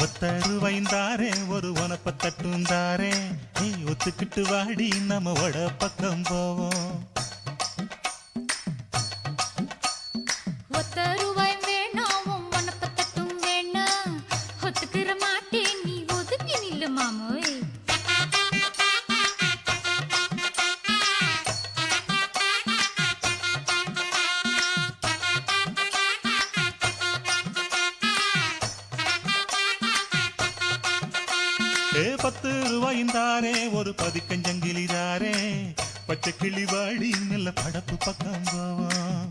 ஒத்தருவைந்தாரே ஒரு உனப்ப தட்டுந்தாரே நீ ஒத்துக்கிட்டு வாடி நம்ம வட பக்கம் போவோம். ஒத்தருவாய் வேணாம் உனப்ப தட்டும் வேணாம் ஒத்துக்கிற மாட்டேன் நீ ஒதுக்கி நில்லு மாமோய். ₹10 ஒரு பதிக்கஞ்சங்கிலிதாரே பச்சை கிளி வாடி நல்ல படப்பு பக்கம் போவோம்.